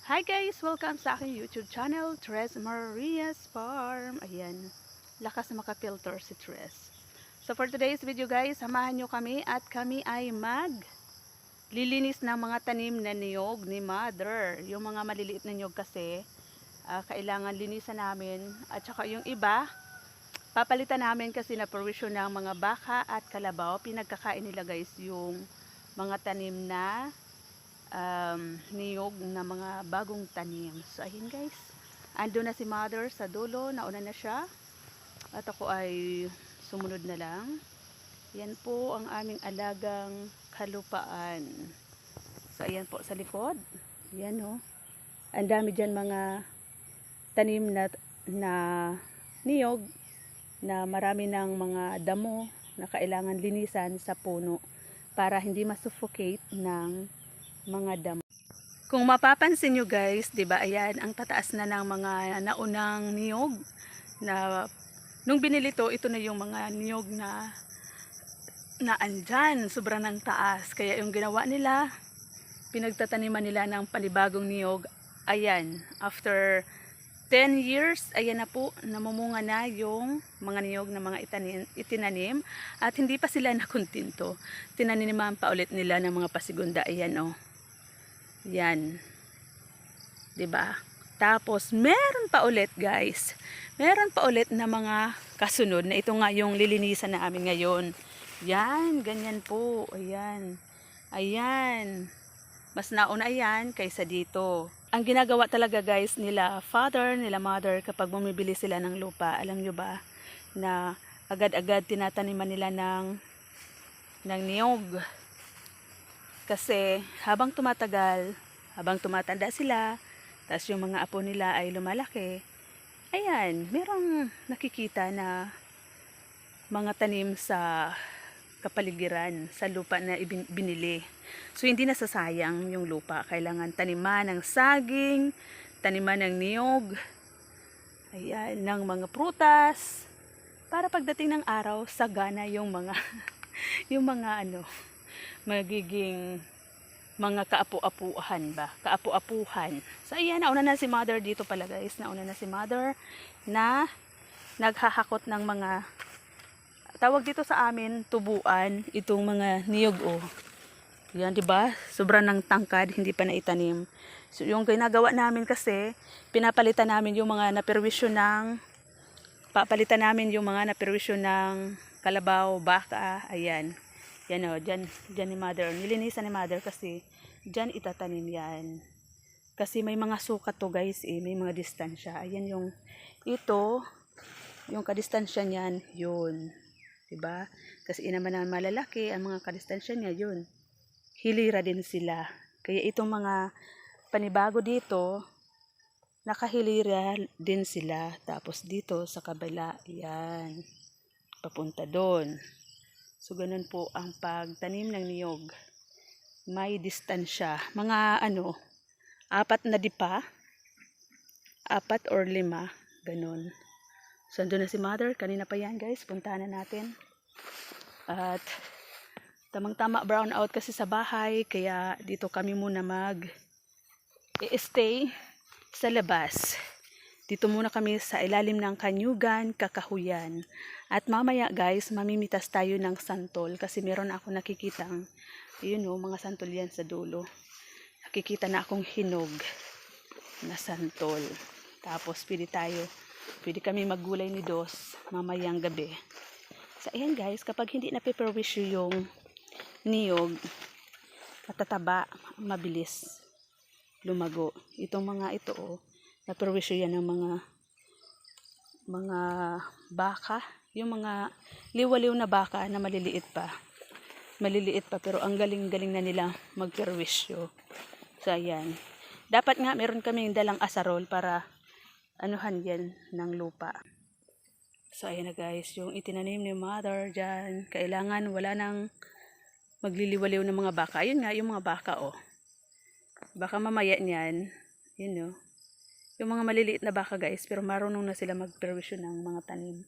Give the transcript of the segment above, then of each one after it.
Hi guys! Welcome sa aking YouTube channel, Tres Maria's Farm. Ayan, lakas na makapilter si Tres. So for today's video guys, samahan nyo kami at kami ay lilinis ng mga tanim na niyog ni Mother. Yung mga maliliit na niyog kasi, kailangan linisan namin. At saka yung iba, papalitan namin kasi na provision ng mga baka at kalabaw. Pinagkakain nila guys yung mga tanim na niyog na mga bagong tanim. So ayun guys, ando na si Mother sa dulo, nauna na siya at ako ay sumunod na lang. Yan po ang aming alagang kalupaan. So ayan po sa likod, yan o, ang dami dyan mga tanim na niyog na marami ng mga damo na kailangan linisan sa puno para hindi masuffocate ng mga damo. Kung mapapansin nyo guys, 'di ba? Ayan, ang tataas na ng mga naunang niyog na nung binili to, ito na yung mga niyog na andyan, sobrang ng taas. Kaya yung ginawa nila, pinagtataniman nila ng panibagong niyog. Ayan, after 10 years, ayan na po, namumunga na yung mga niyog na mga itinanim at hindi pa sila nakuntinto. Tinaniman pa ulit nila ng mga pasigunda. Ayan oh. Yan. 'Di ba? Tapos meron pa ulit, guys. Meron pa ulit na mga kasunod na ito nga yung lilinisan na amin ngayon. Yan, ganyan po. Ayan. Ayan. Mas nauna yan kaysa dito. Ang ginagawa talaga, guys, nila father, nila mother kapag bumibili sila ng lupa, alam nyo ba na agad-agad tinataniman nila ng niyog. Kasi habang tumatagal, habang tumatanda sila, tapos yung mga apo nila ay lumalaki, ayan, merong nakikita na mga tanim sa kapaligiran, sa lupa na binili. So hindi nasasayang yung lupa. Kailangan taniman ng saging, taniman ng niyog, ayan, ng mga prutas, para pagdating ng araw, sagana yung mga, yung mga magiging mga kaapu-apuhan ba? Kaapu-apuhan. So ayan, nauna na si Mother dito pala guys. Nauna na si Mother na naghahakot ng mga, tawag dito sa amin, tubuan, itong mga niyog oh. Yan, 'di ba? Sobrang ng tangkad, hindi pa naitanim. So yung ginagawa namin kasi, pinapalitan namin yung mga naperwisyo ng kalabaw, baka, ayan. Yan o, dyan ni Mother. Nilinisan ni Mother kasi dyan itatanim yan. Kasi may mga sukat to guys eh, may mga distansya. Ayan yung, ito, yung kadistansya niyan, yun. Diba? Kasi naman ang malalaki, ang mga kadistansya niya, yun. Hilira din sila. Kaya itong mga panibago dito, nakahilira din sila. Tapos dito sa kabila, yan. Papunta doon. So, ganun po ang pagtanim ng niyog. May distansya. Mga 4 na dipa. 4 or 5. Ganun. So, andun na si Mother. Kanina pa yan guys. Puntahan na natin. At tamang-tama brown out kasi sa bahay. Kaya dito kami muna stay sa labas. Dito muna kami sa ilalim ng kanyugan, kakahuyan. At mamaya guys, mamimitas tayo ng santol. Kasi meron ako nakikitang, yun o, mga santol yan sa dulo. Nakikita na akong hinog na santol. Tapos pwede kami maggulay ni Dos mamayang gabi. So ayan guys, kapag hindi napiperwisyo yung niyog, matataba, mabilis lumago. Itong mga ito o, naperwisyo yan ng mga baka, yung mga liwaliw na baka na maliliit pa pero ang galing-galing na nila magperwisyo. So ayan, dapat nga meron kaming dalang asarol para anuhan yan ng lupa. So ayan na guys, yung itinanim ni Mother dyan, kailangan wala nang magliliwaliw ng mga baka. Ayun nga yung mga baka oh, baka mamaya niyan, yun oh, yung mga maliliit na baka guys, pero marunong na sila magperwisyo ng mga tanim.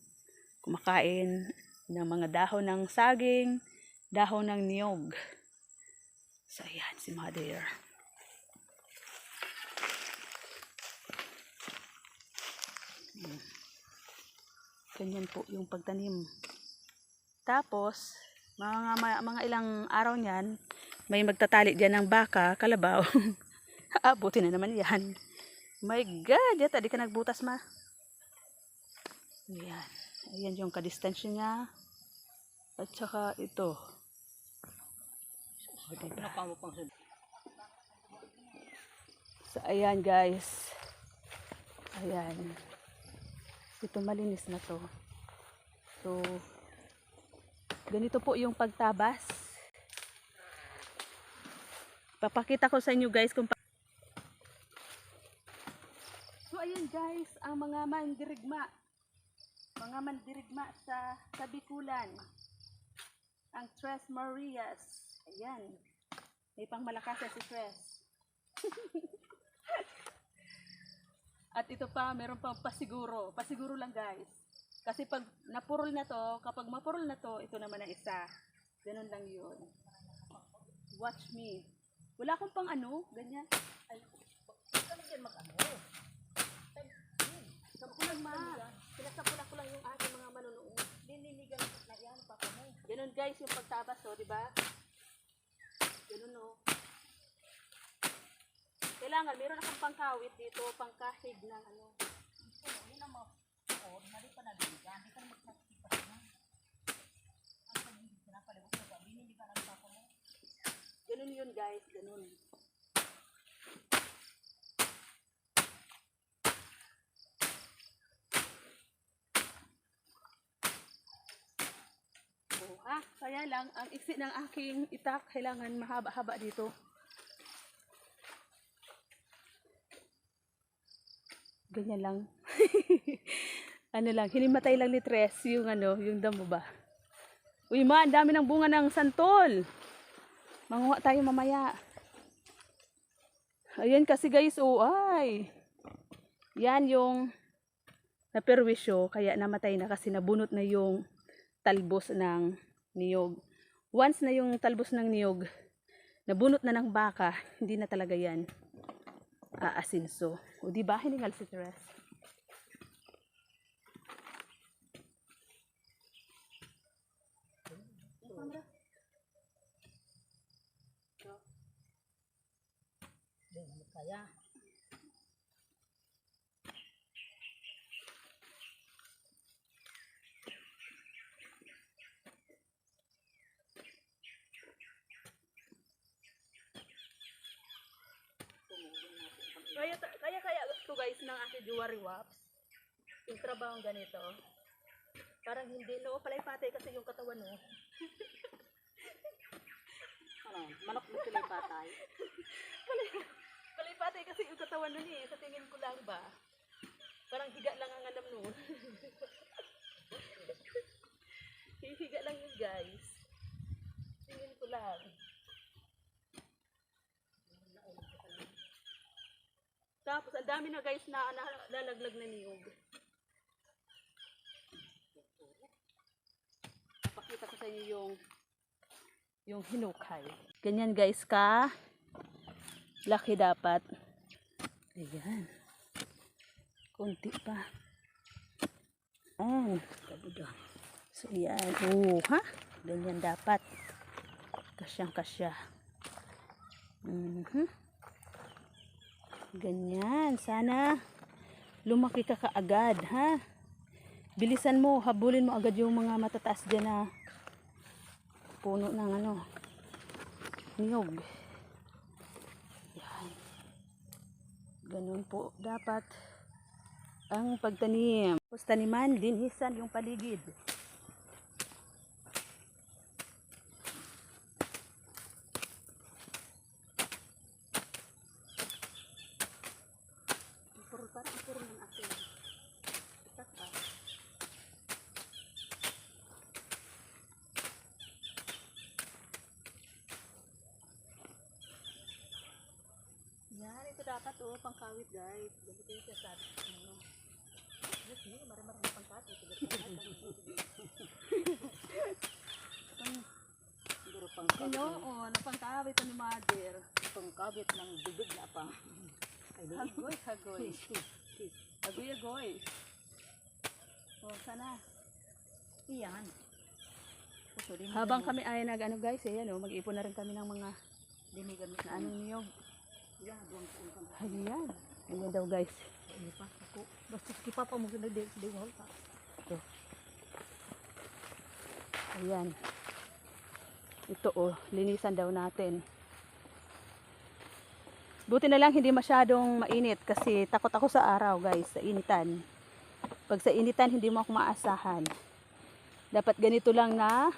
Kumakain ng mga dahon ng saging, dahon ng niyog. So ayan si Mother. Ganyan po yung pagtanim. Tapos, mga ilang araw niyan, may magtatali diyan ng baka, kalabaw. Abutin na naman yan. My God, yata di ka nagbutas ma. Ayan. Ayan yung kadistansya niya. At saka ito. O, diba? So, ayan guys. Ayan. Ito malinis na to. So, ganito po yung pagtabas. Papakita ko sa inyo guys kung so ayan guys, ang mga mandirigma. Mga mandirigma sa Bikulan. Ang Tres Marias. Ayan. May pangmalakas si Tres. At ito pa, meron pa pasiguro. Pasiguro lang guys. Kasi pag napurol na to, kapag mapurol na to, ito naman ang isa. Ganun lang yun. Watch me. Wala akong pang ano, ganyan. Ay, kami dyan mag-ano. Sapulang ma. Pinasapula ko lang yung aking mga manunood. Liniligan na yan pa ko mo. Ganun guys yung pagtabas, oh, di ba? Ganun, oh. Kailangan, meron akong pangkawit dito, pangkahig ng ano. Yun ang mga, oh, mali pa na diligan. Hindi ka na magkasipas na. Ang pag-ibig ka na palibos na ba? Liniligan ang pa ko mo. Ganun yun guys, ganun. Oh, kaya lang, ang iksi ng aking itak, kailangan mahaba-haba dito. Ganyan lang. Ano lang, hinimatay lang ni Tres yung ano, yung damo ba. Uy ma, ang dami ng bunga ng santol. Manguha tayo mamaya. Ayan kasi guys, oh ay. Yan yung naperwisyo, kaya namatay na kasi nabunot na yung talbos ng niyog. Once na yung talbos ng niyog, nabunot na ng baka, hindi na talaga yan aasinso. O diba, hiningal si Tres. Kaya ito guys ng aking jewelry waps. Yung trabaho ganito. Parang hindi, no? Palay-patay kasi yung katawan, no? Ano? Manok na palay-patay? Palay-patay kasi yung katawan nun eh. Sa tingin ko lang ba? Parang higa lang ang alam nun. Higa lang yun guys. Tingin ko lang. Tapos, ang dami na guys na nalaglag na niyog. Pakita ko sa inyo yung hinukay. Ganyan guys ka. Laki dapat. Ayan. Kunti pa. Ayan. So, yan. Oh, ha? Ganyan dapat. Kasyang-kasya. Ganyan. Sana lumaki ka kaagad, ha? Bilisan mo, habulin mo agad yung mga matataas dyan na puno ng ano, niyog. Yan. Ganun po dapat ang pagtanim. Tapos taniman, dinhisan yung paligid. Parang ang puro ng akin. Itak pa. Yan, ito dapat oh, pangkawit guys. Ganito yung sasabi. Ano? Diyos niyo, marami ng pangkawit. Siguro pangkawit. Ano, oh, napangkawit ni mother. Pangkawit ng bibig na pa. Hagoy, hagoy. Hagoy, hagoy. O, sana. Iyan. Puso, di Habang kami ay nag-ano guys, ayan o, mag-ipon na rin kami ng mga dinigan mo na ano niyog. Yan, doon ko ka. Ayan. Ayan daw guys. Ano pa? Ako. Basta kipa pa mo sila di wal pa. Ayan. Ito o, linisan daw natin. Buti na lang hindi masyadong mainit kasi takot ako sa araw guys, sa initan. Pag sa initan hindi mo ako maasahan. Dapat ganito lang na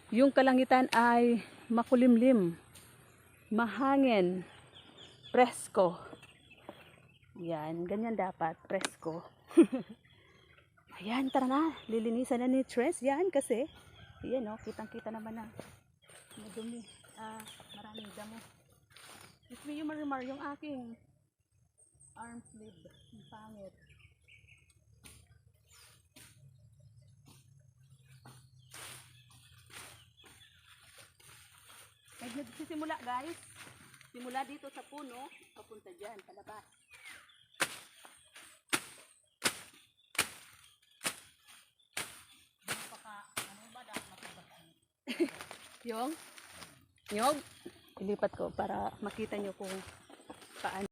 yung kalangitan ay makulimlim, mahangin, presko. Yan, ganyan dapat, presko. Ayan, tara na, lilinisan na ni Tres yan kasi, yan o, kitang-kita naman na madumi, maraming damo. Gusto mo yung marimar yung aking arm sleeve, yung pangit. Nagsisimula guys, simula dito sa puno, papunta dyan, palabas. Yung nyog, ilipat ko para makita nyo kung paano.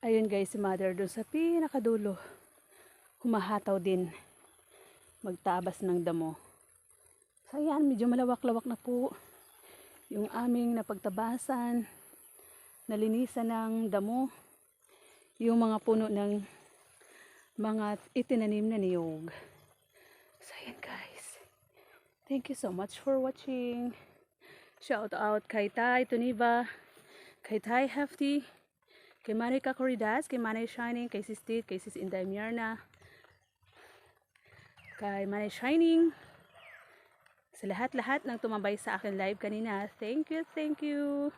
Ayun guys, si mother doon sa pinakadulo. Humahataw din. Magtabas ng damo. So ayan, medyo malawak-lawak na po. Yung aming napagtabasan. Nalinisan ng damo. Yung mga puno ng mga itinanim na niyog. So ayan guys. Thank you so much for watching. Shout out kay Tay Tuniba. Kay Tay Hefty. Kay Manay Kakoridas, kay Manay Shining, kay Sis Tit, kay Sis Inday Mierna, kay Manay Shining, sa lahat-lahat ng tumambay sa akin live kanina. Thank you, thank you.